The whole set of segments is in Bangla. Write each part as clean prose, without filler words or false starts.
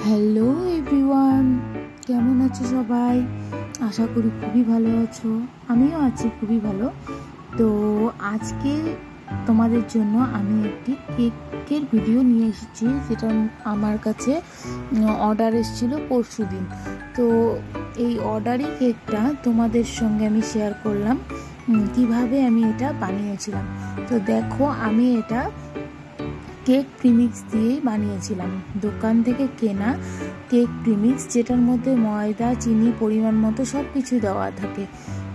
হ্যালো এভরিওয়ান, কেমন আছো সবাই? আশা করি খুবই ভালো আছো। আমিও আছি খুবই ভালো। তো আজকে তোমাদের জন্য আমি একটি কেকের ভিডিও নিয়ে এসেছি, যেটা আমার কাছে অর্ডার এসেছিল পরশুদিন। তো এই অর্ডারি কেকটা তোমাদের সঙ্গে আমি শেয়ার করলাম কিভাবে আমি এটা বানিয়েছিলাম। তো দেখো, আমি এটা কেক প্রিমিক্স দিয়েই বানিয়েছিলাম, দোকান থেকে কেনা কেক প্রিমিক্স, যেটার মধ্যে ময়দা, চিনি পরিমাণ মতো সব কিছু দেওয়া থাকে।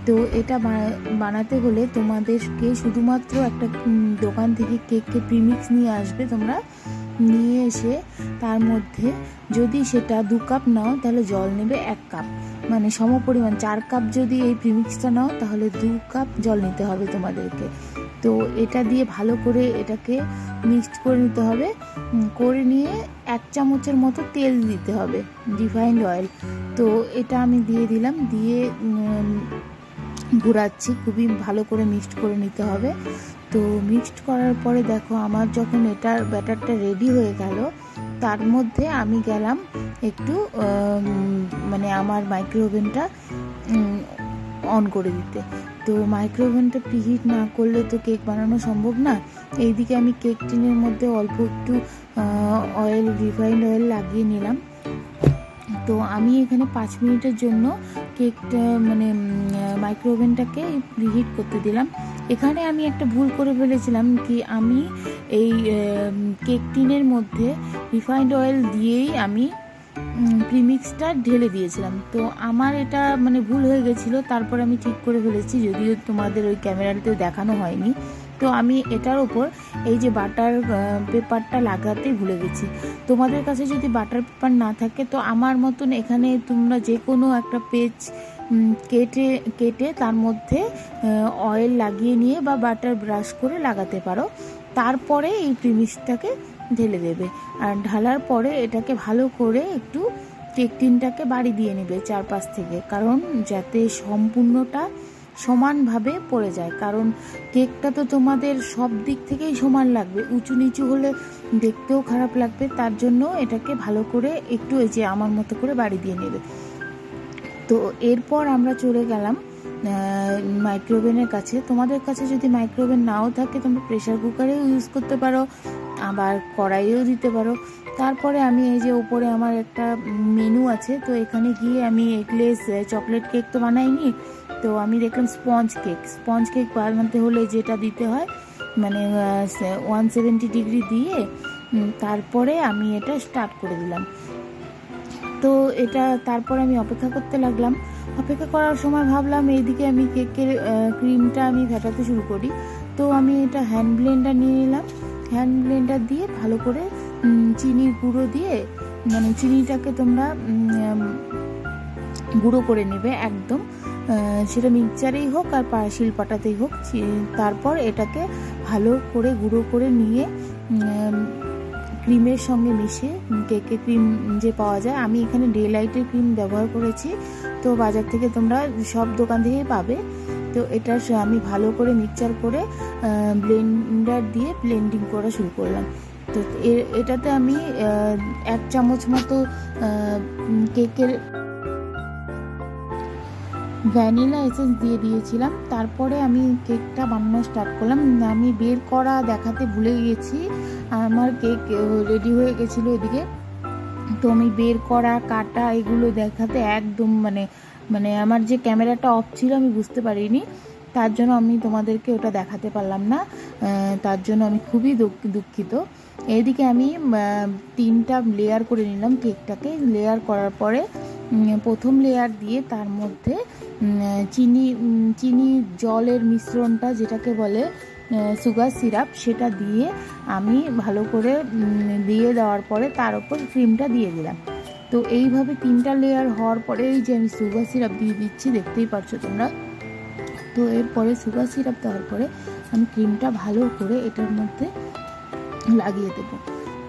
তো এটা বানাতে হলে তোমাদেরকে শুধুমাত্র একটা দোকান থেকে কেককে প্রিমিক্স নিয়ে আসবে তোমরা। নিয়ে এসে তার মধ্যে যদি সেটা 2 কাপ নাও তাহলে জল নেবে 1 কাপ, মানে সমপরিমাণ 4 কাপ যদি এই প্রিমিক্সটা নাও তাহলে 2 কাপ জল নিতে হবে তোমাদেরকে। তো এটা দিয়ে ভালো করে এটাকে মিক্সড করে নিতে হবে। করে নিয়ে 1 চামচের মতো তেল দিতে হবে, রিফাইন্ড অয়েল। তো এটা আমি দিয়ে দিলাম, দিয়ে ঘোরাচ্ছি, খুবই ভালো করে মিক্সড করে নিতে হবে। তো মিক্সড করার পরে দেখো, আমার যখন এটার ব্যাটারটা রেডি হয়ে গেল, তার মধ্যে আমি গেলাম একটু মানে আমার মাইক্রোওভেনটা অন করে দিতে। তো মাইক্রোওভেনটা প্রিহিট না করলে তো কেক বানানো সম্ভব না। এইদিকে আমি কেক টিনের মধ্যে অল্প একটু অয়েল, রিফাইন্ড অয়েল লাগিয়ে নিলাম। তো আমি এখানে 5 মিনিটের জন্য কেকটা মানে মাইক্রোওভেনটাকে প্রিহিট করতে দিলাম। এখানে আমি একটা ভুল করে ফেলেছিলাম কি, আমি এই কেক টিনের মধ্যে রিফাইন্ড অয়েল দিয়েই আমি প্রিমিক্সটা ঢেলে দিয়েছিলাম। তো আমার এটা মানে ভুল হয়ে গেছিলো, তারপর আমি ঠিক করে ফেলেছি, যদিও তোমাদের ওই ক্যামেরাতেও দেখানো হয়নি। তো আমি এটার ওপর এই যে বাটার পেপারটা লাগাতে ভুলে গেছি। তোমাদের কাছে যদি বাটার পেপার না থাকে তো আমার মতন এখানে তোমরা যে কোনো একটা পেজ কেটে তার মধ্যে অয়েল লাগিয়ে নিয়ে বা বাটার ব্রাশ করে লাগাতে পারো। তারপরে এই প্রিমিক্সটাকে ঢেলে দেবে, আর ঢালার পরে এটাকে ভালো করে একটু কেক টিনটাকে বাড়ি দিয়ে নেবে চারপাশ থেকে, কারণ যাতে সম্পূর্ণটা সমানভাবে পড়ে যায়। কারণ কেকটা তো তোমাদের সব দিক থেকেই সমান লাগবে, উঁচু নিচু হলে দেখতেও খারাপ লাগবে। তার জন্য এটাকে ভালো করে একটু এই যে আমার মতো করে বাড়ি দিয়ে নেবে। তো এরপর আমরা চলে গেলাম মাইক্রোওভেনের কাছে। তোমাদের কাছে যদি মাইক্রোওভেন নাও থাকে তোমরা প্রেসার কুকারেও ইউজ করতে পারো, আবার কড়াইয়েও দিতে পারো। তারপরে আমি এই যে উপরে আমার একটা মেনু আছে, তো এখানে গিয়ে আমি এগলেস চকলেট কেক তো বানাইনি, তো আমি দেখলাম স্পঞ্জ কেক বানাতে হলে যেটা দিতে হয় মানে 170 ডিগ্রি দিয়ে তারপরে আমি এটা স্টার্ট করে দিলাম। তো এটা তারপর আমি অপেক্ষা করতে লাগলাম। অপেক্ষা করার সময় ভাবলাম এইদিকে আমি কেকের ক্রিমটা আমি ফেটাতে শুরু করি। তো আমি এটা হ্যান্ড ব্লেন্ডার নিয়ে নিলাম। হ্যান্ড ব্লেন্ডার দিয়ে ভালো করে চিনির গুঁড়ো দিয়ে, মানে চিনিটাকে তোমরা গুঁড়ো করে নেবে একদম, সেটা মিক্সচারেই হোক আর শিলপাটাতেই হোক। তারপর এটাকে ভালো করে গুঁড়ো করে নিয়ে ক্রিমের সঙ্গে মিশিয়ে, কেকের ক্রিম যে পাওয়া যায়, আমি এখানে ডেলাইটের ক্রিম ব্যবহার করেছি, তো বাজার থেকে তোমরা সব দোকান থেকেই পাবে। তো এটা আমি ভালো করে মিক্সচার করে ব্লেন্ডার দিয়ে ব্লেন্ডিং করা শুরু করলাম। তো এটাতে আমি 1 চামচ মতো কেকের ভ্যানিলা এসেন্স দিয়ে দিয়েছিলাম। তারপরে আমি কেকটা বানানো স্টার্ট করলাম। আমি বের করা দেখাতে ভুলে গেছি, আমার কেক রেডি হয়ে গেছিলো এদিকে। তো আমি বের করা, কাটা এগুলো দেখাতে একদম মানে আমার যে ক্যামেরাটা অফ ছিল আমি বুঝতে পারিনি, তার জন্য আমি তোমাদেরকে ওটা দেখাতে পারলাম না। তার জন্য আমি খুবই দুঃখিত। এদিকে আমি 3টা লেয়ার করে নিলাম কেকটাকে। লেয়ার করার পরে প্রথম লেয়ার দিয়ে তার মধ্যে চিনি জলের মিশ্রণটা, যেটাকে বলে সুগার সিরাপ, সেটা দিয়ে আমি ভালো করে দিয়ে দেওয়ার পরে তার উপর ক্রিমটা দিয়ে দিলাম। তো এইভাবে 3টা লেয়ার হওয়ার পরে এই যে আমি সুগার সিরাপ দিয়ে দিচ্ছি, দেখতেই পাচ্ছ তোমরা। তো এরপরে সুগার সিরাপ দেওয়ার পরে আমি ক্রিমটা ভালো করে এটার মধ্যে লাগিয়ে দেবো।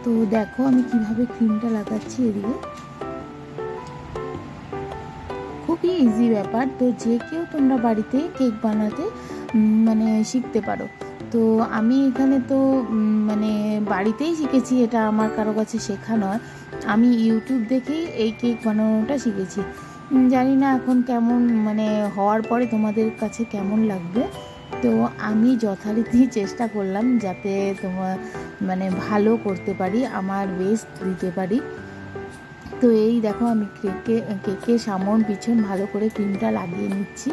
তো দেখো আমি কিভাবে ক্রিমটা লাগাচ্ছি এদিকে, খুবই ইজি ব্যাপার। তো যে কেউ তোমরা বাড়িতে কেক বানাতে মানে শিখতে পারো। তো আমি এখানে তো মানে বাড়িতেই শিখেছি, এটা আমার কারো কাছে শেখা নয়, আমি ইউটিউব দেখেই এই কেক বানানোটা শিখেছি। জানি না এখন কেমন মানে হওয়ার পরে তোমাদের কাছে কেমন লাগবে। তো আমি যথারীতি চেষ্টা করলাম যাতে তোমার মানে ভালো করতে পারি, আমার বেস্ট দিতে পারি। তো এই দেখো আমি কেকের সামন পিছন ভালো করে ক্রিমটা লাগিয়ে নিচ্ছি।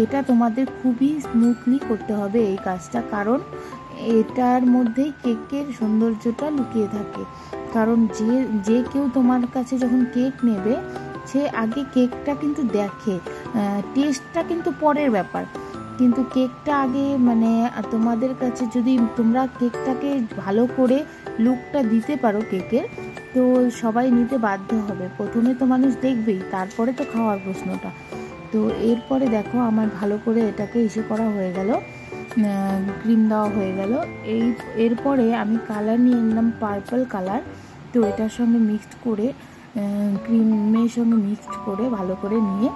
এটা তোমাদের খুবই স্মুথলি করতে হবে এই কাজটা, কারণ এটার মধ্যেই কেকের সৌন্দর্যটা লুকিয়ে থাকে। কারণ যে কেউ তোমার কাছে যখন কেক নেবে সে আগে কেকটা কিন্তু দেখে, টেস্টটা কিন্তু পরের ব্যাপার, কিন্তু কেকটা আগে মানে তোমাদের কাছে যদি তোমরা কেকটাকে ভালো করে লুকটা দিতে পারো কেকের, তো সবাই নিতে বাধ্য হবে। প্রথমে তো মানুষ দেখবেই, তারপরে তো খাওয়ার প্রশ্নটা। তো এরপরে দেখো আমার ভালো করে এটাকে ইসে করা হয়ে গেল, ক্রিম দেওয়া হয়ে গেল। এরপরে আমি কালার নিয়ে নিলাম পার্পল কালার। তো এটার সঙ্গে মিক্সড করে ক্রিমের সঙ্গে মিক্সড করে ভালো করে নিয়ে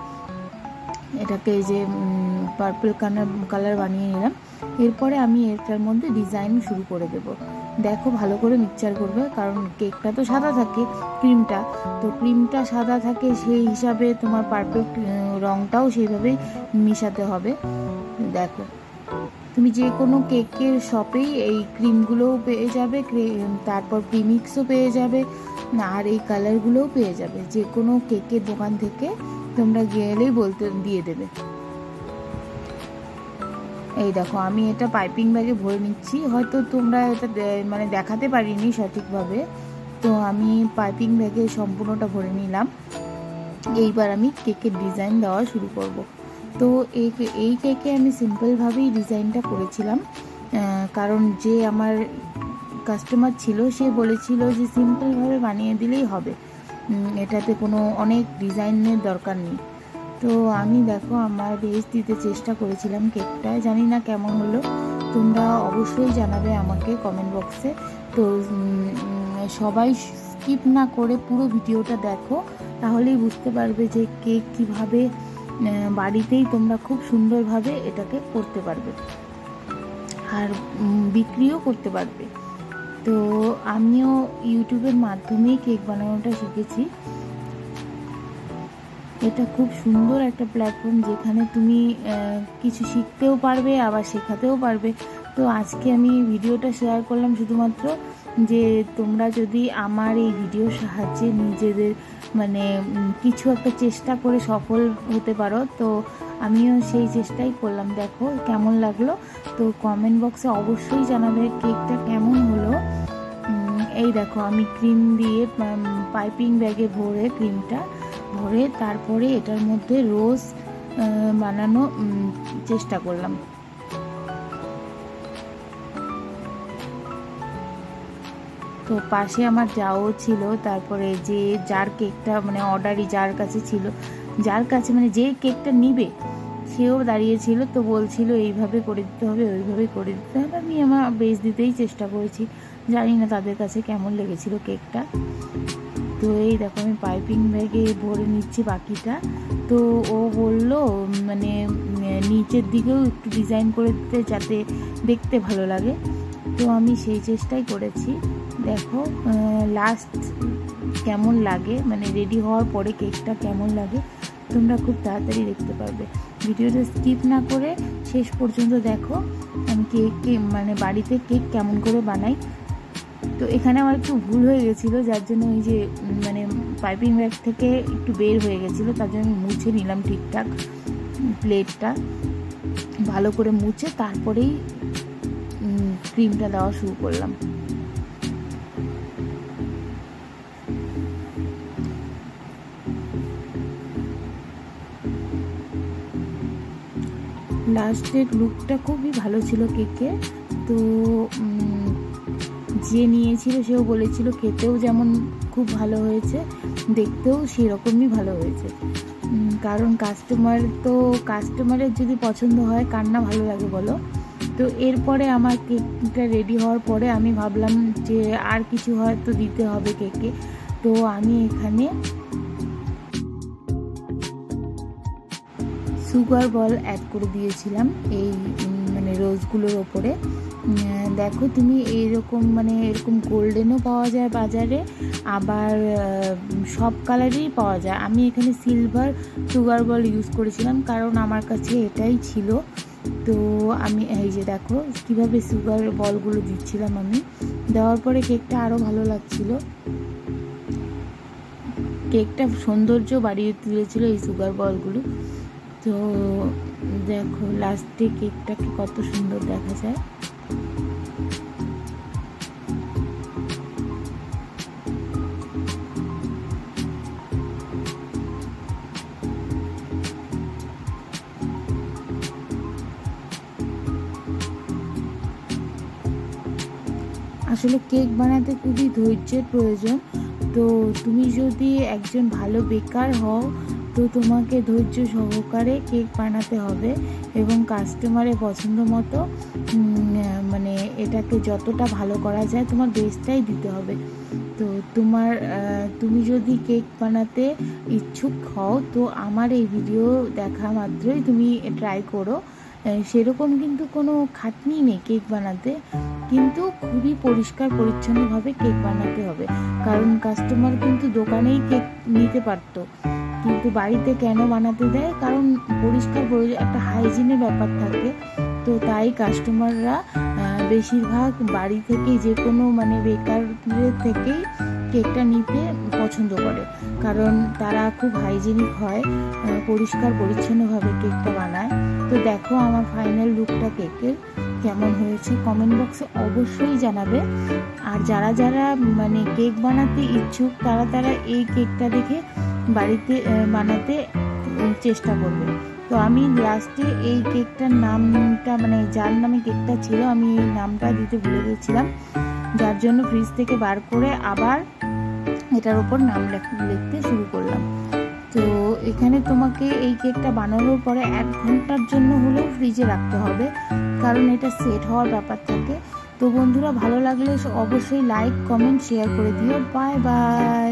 এটাকে এই যে পার্পল কালার বানিয়ে নিলাম। এরপরে আমি এটার মধ্যে ডিজাইন শুরু করে দেব। দেখো ভালো করে মিক্সচার করবে, কারণ কেকটা তো সাদা থাকে ক্রিমটা, তো ক্রিমটা সাদা থাকে সেই হিসাবে তোমার পার্পল রঙটাও সেইভাবেই মিশাতে হবে। দেখো তুমি যে কোনো কেকের শপেই এই ক্রিমগুলোও পেয়ে যাবে, তারপর প্রিমিক্সও পেয়ে যাবে, আর এই কালারগুলোও পেয়ে যাবে, যে কোনো কেকের দোকান থেকে তোমরা গেলেই বলতে দিয়ে দেবে। এই দেখো আমি এটা পাইপিং ব্যাগে ভরে নিচ্ছি, হয়তো তোমরা এটা মানে দেখাতে পারিনি সঠিকভাবে, তো আমি পাইপিং ব্যাগে সম্পূর্ণটা ভরে নিলাম। এইবার আমি কেকের ডিজাইন দেওয়া শুরু করব। তো এই কেকে আমি সিম্পলভাবেই ডিজাইনটা করেছিলাম, কারণ যে আমার কাস্টমার ছিল সে বলেছিল যে সিম্পলভাবে বানিয়ে দিলেই হবে, এটাতে কোনো অনেক ডিজাইনের দরকার নেই। তো আমি দেখো আমার বেস্ট দিতে চেষ্টা করেছিলাম কেকটায়, জানি না কেমন হলো, তোমরা অবশ্যই জানাবে আমাকে কমেন্ট বক্সে। তো সবাই স্কিপ না করে পুরো ভিডিওটা দেখো, তাহলেই বুঝতে পারবে যে কেক কীভাবে বাড়িতেই তোমরা খুব সুন্দরভাবে এটাকে করতে পারবে আর বিক্রিও করতে পারবে। তো আমিও ইউটিউবের মাধ্যমেই কেক বানানোটা শিখেছি। এটা খুব সুন্দর একটা প্ল্যাটফর্ম, যেখানে তুমি কিছু শিখতেও পারবে আবার শেখাতেও পারবে। তো আজকে আমি ভিডিওটা শেয়ার করলাম শুধুমাত্র যে তোমরা যদি আমার এই ভিডিওর সাহায্যে নিজেদের মানে কিছু একটা চেষ্টা করে সফল হতে পারো, তো আমিও সেই চেষ্টাই করলাম। দেখো কেমন লাগলো, তো কমেন্ট বক্সে অবশ্যই জানাবে কেকটা কেমন হলো। এই দেখো আমি ক্রিম দিয়ে পাইপিং ব্যাগে ভরে ক্রিমটা ভরে তারপরে এটার মধ্যে রোজ বানানো চেষ্টা করলাম। তো পাশে আমার যাও ছিল, তারপরে যে যার কেকটা মানে অর্ডারই যার কাছে ছিল, যার কাছে মানে যে কেকটা নিবে সেও দাঁড়িয়েছিল, তো বলছিল এইভাবে করে দিতে হবে ওইভাবে করে দিতে হবে। আমি আমার বেশ দিতেই চেষ্টা করেছি, জানি না তাদের কাছে কেমন লেগেছিল কেকটা। তো এই দেখো আমি পাইপিং ব্যাগে ভরে নিচ্ছি বাকিটা। তো ও বলল মানে নিচের দিকেও একটু ডিজাইন করে দিতে যাতে দেখতে ভালো লাগে, তো আমি সেই চেষ্টাই করেছি। দেখো লাস্ট কেমন লাগে মানে রেডি হওয়ার পরে কেকটা কেমন লাগে তোমরা খুব তাড়াতাড়ি দেখতে পারবে। ভিডিওটা স্কিপ না করে শেষ পর্যন্ত দেখো আমি কেক মানে বাড়িতে কেক কেমন করে বানাই। তো এখানে আমার একটু ভুল হয়ে গেছিলো, যার জন্য ওই যে মানে পাইপিং ব্যাগ থেকে একটু বের হয়ে গেছিলো, তার জন্য আমি মুছে নিলাম ঠিকঠাক প্লেটটা ভালো করে মুছে, তারপরেই ক্রিমটা দেওয়া শুরু করলাম। লাস্টের লুকটা খুবই ভালো ছিল কেকে। তো যে নিয়েছিল সেও বলেছিল খেতেও যেমন খুব ভালো হয়েছে, দেখতেও সেরকমই ভালো হয়েছে। কারণ কাস্টমারের যদি পছন্দ হয় কার না ভালো লাগে বলো। তো তো এরপরে আমার কেকটা রেডি হওয়ার পরে আমি ভাবলাম যে আর কিছু হয়তো দিতে হবে কেকে। তো আমি এখানে সুগার বল অ্যাড করে দিয়েছিলাম এই মানে রোজগুলোর ওপরে। দেখো তুমি এরকম মানে এরকম গোল্ডেনও পাওয়া যায় বাজারে, আবার সব কালারেই পাওয়া যায়। আমি এখানে সিলভার সুগার বল ইউজ করেছিলাম কারণ আমার কাছে এটাই ছিল। তো আমি এই যে দেখো কীভাবে সুগার বলগুলো দিচ্ছিলাম আমি, দেওয়ার পরে কেকটা আরও ভালো লাগছিল, কেকটা সৌন্দর্য বাড়িয়ে তুলেছিল এই সুগার বলগুলো। তো দেখো লাস্টে কেকটাকে কত সুন্দর দেখা যায়। আসলে কেক বানাতে খুবই ধৈর্যের প্রয়োজন। তো তুমি যদি একজন ভালো বেকার হও তো তোমাকে ধৈর্য সহকারে কেক বানাতে হবে এবং কাস্টমারের পছন্দ মতো মানে এটাকে যতটা ভালো করা যায় তোমার বেস্টটাই দিতে হবে। তো তুমি যদি কেক বানাতে ইচ্ছুক হও তো আমার এই ভিডিও দেখা মাত্রই তুমি ট্রাই করো। সেরকম কিন্তু কোনো খাটনি নেই কেক বানাতে, কিন্তু খুবই পরিষ্কার পরিচ্ছন্নভাবে কেক বানাতে হবে। কারণ কাস্টমার কিন্তু দোকানেই কেক নিতে পারতো, কিন্তু বাড়িতে কেন বানাতে দেয়? কারণ পরিষ্কার একটা হাইজিনের ব্যাপার থাকে। তো তাই কাস্টমাররা বেশিরভাগ বাড়ি থেকেই যে কোনো মানে বেকারের থেকেই কেকটা নিতে পছন্দ করে, কারণ তারা খুব হাইজিনিক হয়, পরিষ্কার পরিচ্ছন্নভাবে কেকটা বানায়। তো দেখো আমার ফাইনাল লুকটা কেকের কেমন হয়েছে কমেন্ট বক্সে অবশ্যই জানাবে। আর যারা যারা মানে কেক বানাতে ইচ্ছুক তারা এই কেকটা দেখে বাড়িতে বানাতে চেষ্টা করবে। তো আমি লাস্টে এই কেকটার নামটা মানে যার নামে কেকটা ছিল আমি এই নামটা দিতে ভুলে গেছিলাম, যার জন্য ফ্রিজ থেকে বার করে আবার এটার ওপর নাম লিখতে শুরু করলাম। তো এখানে তোমাকে এই কেকটা বানানোর পরে 1 ঘন্টার জন্য হলেও ফ্রিজে রাখতে হবে, কারণ এটা সেট হওয়ার ব্যাপার থাকে। তো বন্ধুরা ভালো লাগলে অবশ্যই লাইক কমেন্ট শেয়ার করে দিও। Bye bye.